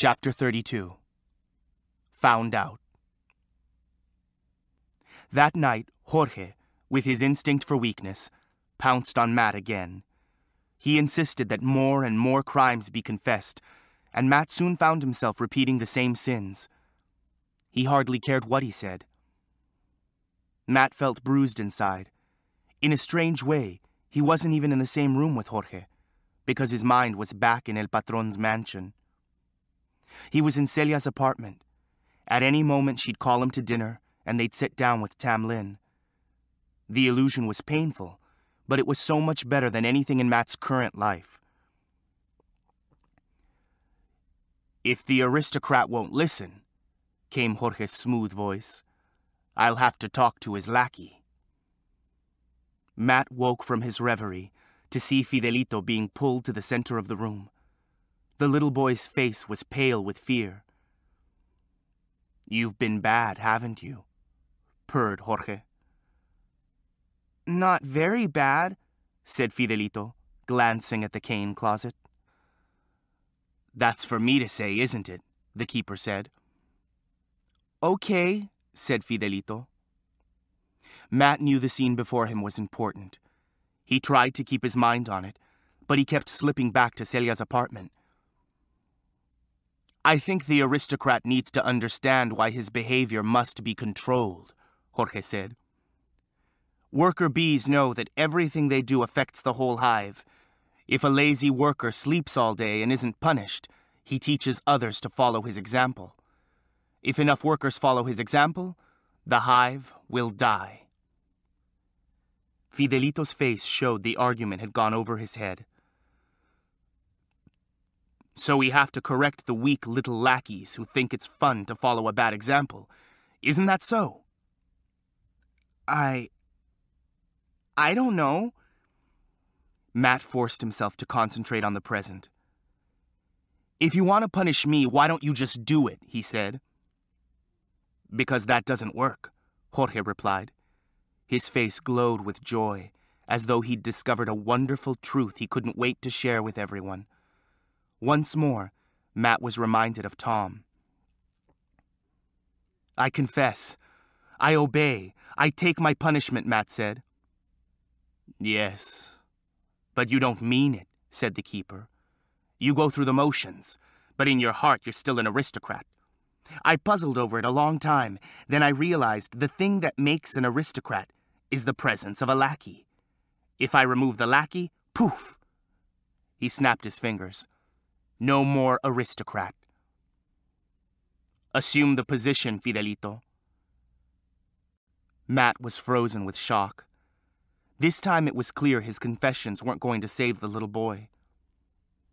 Chapter 32. Found Out. That night, Jorge, with his instinct for weakness, pounced on Matt again. He insisted that more and more crimes be confessed, and Matt soon found himself repeating the same sins. He hardly cared what he said. Matt felt bruised inside. In a strange way, he wasn't even in the same room with Jorge, because his mind was back in El Patron's mansion. He was in Celia's apartment. At any moment she'd call him to dinner, and they'd sit down with Tam Lin. The illusion was painful, but it was so much better than anything in Matt's current life. "If the aristocrat won't listen," came Jorge's smooth voice, "I'll have to talk to his lackey." Matt woke from his reverie to see Fidelito being pulled to the center of the room. The little boy's face was pale with fear. "You've been bad, haven't you?" purred Jorge. "Not very bad," said Fidelito, glancing at the cane closet. "That's for me to say, isn't it?" the keeper said. "Okay," said Fidelito. Matt knew the scene before him was important. He tried to keep his mind on it, but he kept slipping back to Celia's apartment. "I think the aristocrat needs to understand why his behavior must be controlled," Jorge said. "Worker bees know that everything they do affects the whole hive. If a lazy worker sleeps all day and isn't punished, he teaches others to follow his example. If enough workers follow his example, the hive will die." Fidelito's face showed the argument had gone over his head. "So we have to correct the weak little lackeys who think it's fun to follow a bad example. Isn't that so?" I don't know." Matt forced himself to concentrate on the present. "If you want to punish me, why don't you just do it?" he said. "Because that doesn't work," Jorge replied. His face glowed with joy, as though he'd discovered a wonderful truth he couldn't wait to share with everyone. Once more, Matt was reminded of Tom. "I confess. I obey. I take my punishment," Matt said. "Yes, but you don't mean it," said the keeper. "You go through the motions, but in your heart you're still an aristocrat. I puzzled over it a long time, then I realized the thing that makes an aristocrat is the presence of a lackey. If I remove the lackey, poof!" He snapped his fingers. "No more aristocrat." "Assume the position, Fidelito." Matt was frozen with shock. This time it was clear his confessions weren't going to save the little boy.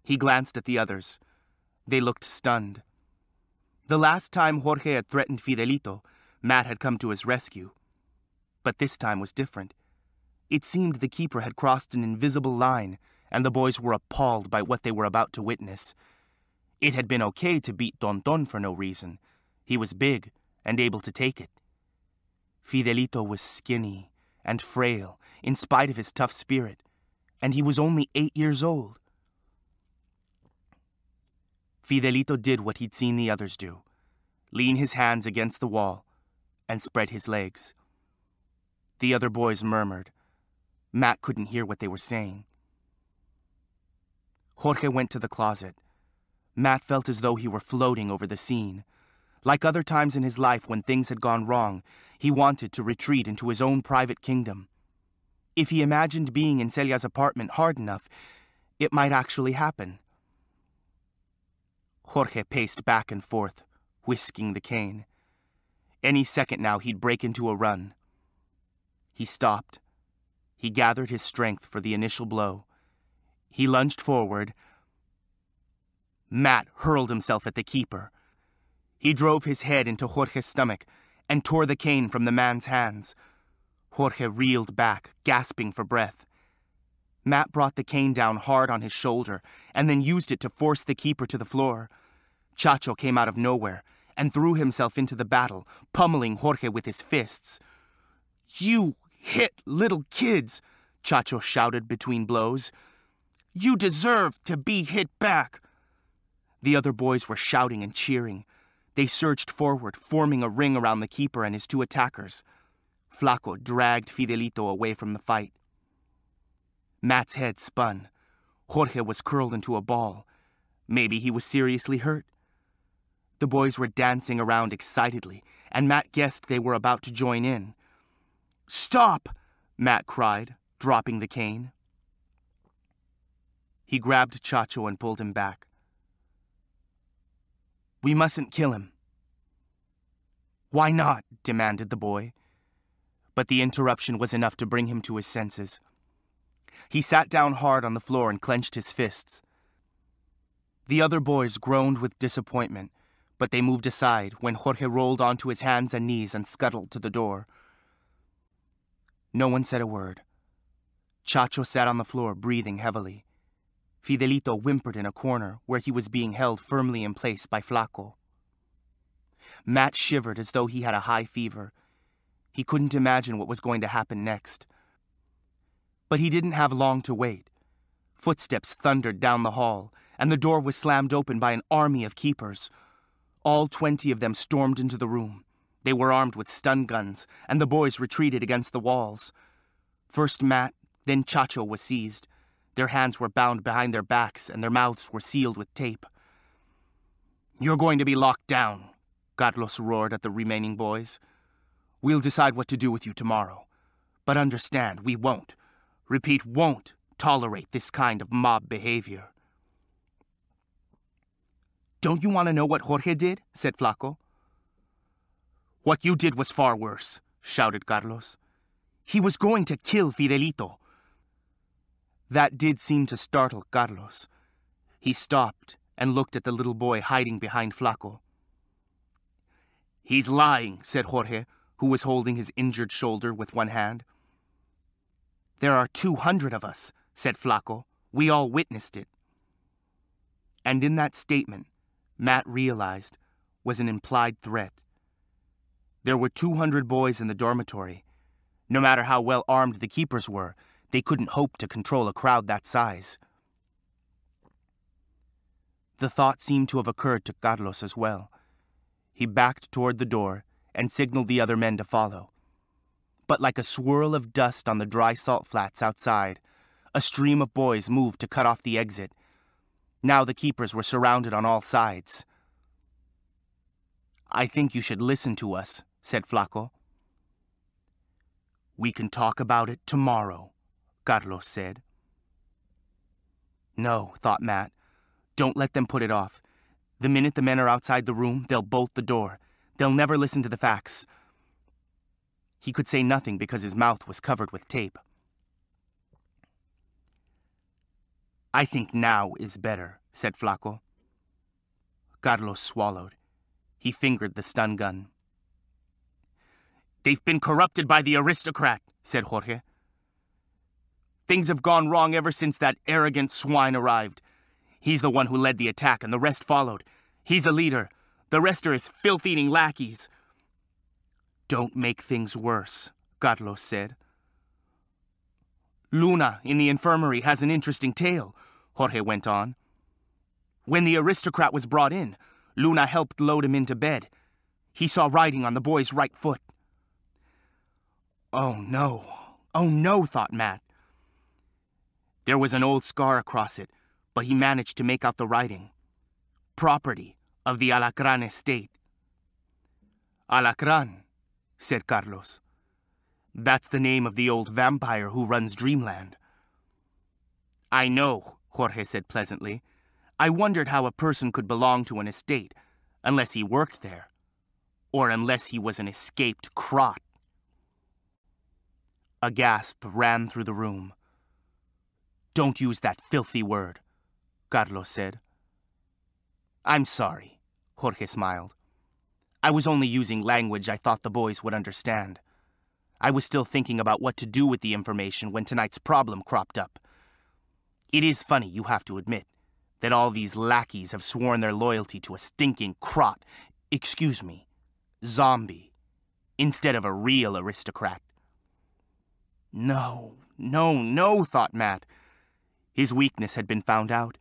He glanced at the others. They looked stunned. The last time Jorge had threatened Fidelito, Matt had come to his rescue. But this time was different. It seemed the keeper had crossed an invisible line, and the boys were appalled by what they were about to witness. It had been okay to beat Tonton for no reason. He was big and able to take it. Fidelito was skinny and frail, in spite of his tough spirit, and he was only 8 years old. Fidelito did what he'd seen the others do, lean his hands against the wall and spread his legs. The other boys murmured. Matt couldn't hear what they were saying. Jorge went to the closet. Matt felt as though he were floating over the scene. Like other times in his life when things had gone wrong, he wanted to retreat into his own private kingdom. If he imagined being in Celia's apartment hard enough, it might actually happen. Jorge paced back and forth, whisking the cane. Any second now he'd break into a run. He stopped. He gathered his strength for the initial blow. He lunged forward. Matt hurled himself at the keeper. He drove his head into Jorge's stomach and tore the cane from the man's hands. Jorge reeled back, gasping for breath. Matt brought the cane down hard on his shoulder and then used it to force the keeper to the floor. Chacho came out of nowhere and threw himself into the battle, pummeling Jorge with his fists. "You hit little kids," Chacho shouted between blows. "You deserve to be hit back." The other boys were shouting and cheering. They surged forward, forming a ring around the keeper and his two attackers. Flaco dragged Fidelito away from the fight. Matt's head spun. Jorge was curled into a ball. Maybe he was seriously hurt. The boys were dancing around excitedly, and Matt guessed they were about to join in. "Stop!" Matt cried, dropping the cane. He grabbed Chacho and pulled him back. "We mustn't kill him." "Why not?" demanded the boy. But the interruption was enough to bring him to his senses. He sat down hard on the floor and clenched his fists. The other boys groaned with disappointment, but they moved aside when Jorge rolled onto his hands and knees and scuttled to the door. No one said a word. Chacho sat on the floor, breathing heavily. Fidelito whimpered in a corner where he was being held firmly in place by Flaco. Matt shivered as though he had a high fever. He couldn't imagine what was going to happen next. But he didn't have long to wait. Footsteps thundered down the hall, and the door was slammed open by an army of keepers. All 20 of them stormed into the room. They were armed with stun guns, and the boys retreated against the walls. First Matt, then Chacho was seized. Their hands were bound behind their backs, and their mouths were sealed with tape. "You're going to be locked down," Carlos roared at the remaining boys. "We'll decide what to do with you tomorrow. But understand, we won't, repeat, won't tolerate this kind of mob behavior." "Don't you want to know what Jorge did?" said Flaco. "What you did was far worse," shouted Carlos. "He was going to kill Fidelito." That did seem to startle Carlos. He stopped and looked at the little boy hiding behind Flaco. "He's lying," said Jorge, who was holding his injured shoulder with one hand. "There are 200 of us," said Flaco. "We all witnessed it." And in that statement, Matt realized, was an implied threat. There were 200 boys in the dormitory. No matter how well armed the keepers were, they couldn't hope to control a crowd that size. The thought seemed to have occurred to Carlos as well. He backed toward the door and signaled the other men to follow. But like a swirl of dust on the dry salt flats outside, a stream of boys moved to cut off the exit. Now the keepers were surrounded on all sides. "I think you should listen to us," said Flaco. "We can talk about it tomorrow," Carlos said. No, thought Matt. Don't let them put it off. The minute the men are outside the room, they'll bolt the door. They'll never listen to the facts. He could say nothing because his mouth was covered with tape. "I think now is better," said Flaco. Carlos swallowed. He fingered the stun gun. "They've been corrupted by the aristocrat," said Jorge. "Things have gone wrong ever since that arrogant swine arrived. He's the one who led the attack, and the rest followed. He's the leader. The rest are his filth-eating lackeys." "Don't make things worse," Carlos said. "Luna, in the infirmary, has an interesting tale," Jorge went on. "When the aristocrat was brought in, Luna helped load him into bed. He saw writing on the boy's right foot." Oh no, thought Matt. There was an old scar across it, but he managed to make out the writing. "Property of the Alacran estate." "Alacran," said Carlos. "That's the name of the old vampire who runs Dreamland." "I know," Jorge said pleasantly. "I wondered how a person could belong to an estate unless he worked there, or unless he was an escaped crot." A gasp ran through the room. "Don't use that filthy word," Carlos said. "I'm sorry," Jorge smiled. "I was only using language I thought the boys would understand. I was still thinking about what to do with the information when tonight's problem cropped up. It is funny, you have to admit, that all these lackeys have sworn their loyalty to a stinking crot, zombie, instead of a real aristocrat." No, thought Matt. His weakness had been found out.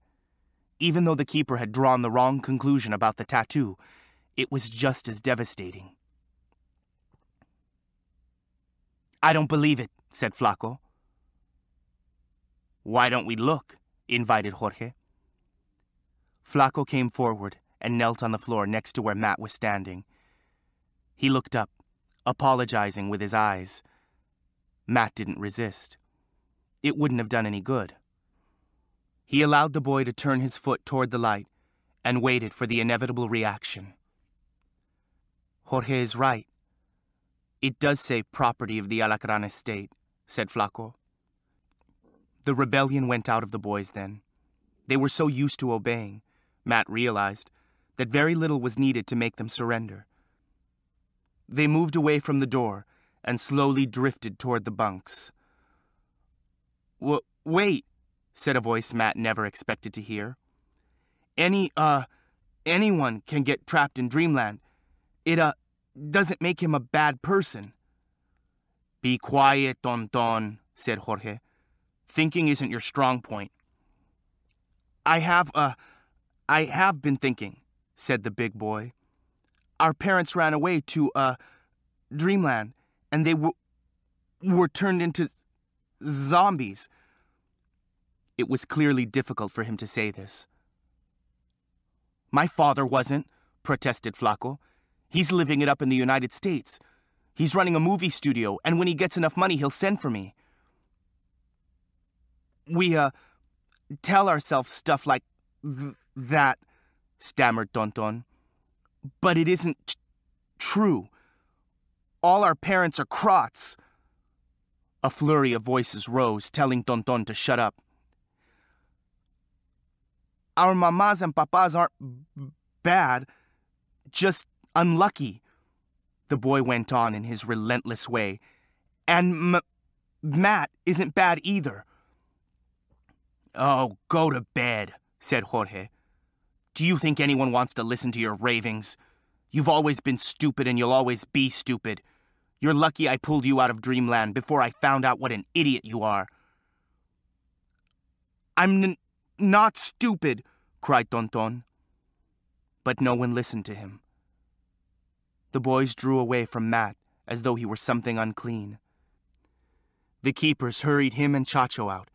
Even though the keeper had drawn the wrong conclusion about the tattoo, it was just as devastating. "I don't believe it," said Flaco. "Why don't we look?" invited Jorge. Flaco came forward and knelt on the floor next to where Matt was standing. He looked up, apologizing with his eyes. Matt didn't resist. It wouldn't have done any good. He allowed the boy to turn his foot toward the light and waited for the inevitable reaction. "Jorge is right. It does say property of the Alacran estate," said Flaco. The rebellion went out of the boys then. They were so used to obeying, Matt realized, that very little was needed to make them surrender. They moved away from the door and slowly drifted toward the bunks. "Wait," said a voice Matt never expected to hear. Anyone can get trapped in dreamland. It, doesn't make him a bad person." "Be quiet, Tonton," said Jorge. "Thinking isn't your strong point." I have been thinking," said the big boy. "Our parents ran away to, dreamland, and they were turned into zombies." It was clearly difficult for him to say this. "My father wasn't," protested Flaco. "He's living it up in the United States. He's running a movie studio, and when he gets enough money, he'll send for me. We, tell ourselves stuff like that," stammered Tonton. "But it isn't true. All our parents are crots." A flurry of voices rose, telling Tonton to shut up. "Our mamas and papas aren't bad, just unlucky," the boy went on in his relentless way. "And Matt isn't bad either." "Oh, go to bed," said Jorge. "Do you think anyone wants to listen to your ravings? You've always been stupid and you'll always be stupid. You're lucky I pulled you out of dreamland before I found out what an idiot you are." "I'm not stupid," cried Tonton. But no one listened to him. The boys drew away from Matt as though he were something unclean. The keepers hurried him and Chacho out,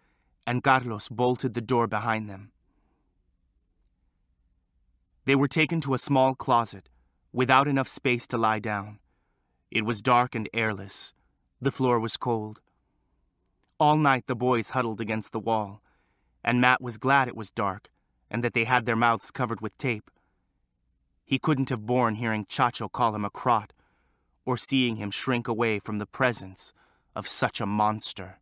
and Carlos bolted the door behind them. They were taken to a small closet, without enough space to lie down. It was dark and airless. The floor was cold. All night the boys huddled against the wall, and Matt was glad it was dark and that they had their mouths covered with tape. He couldn't have borne hearing Chacho call him a crot, or seeing him shrink away from the presence of such a monster.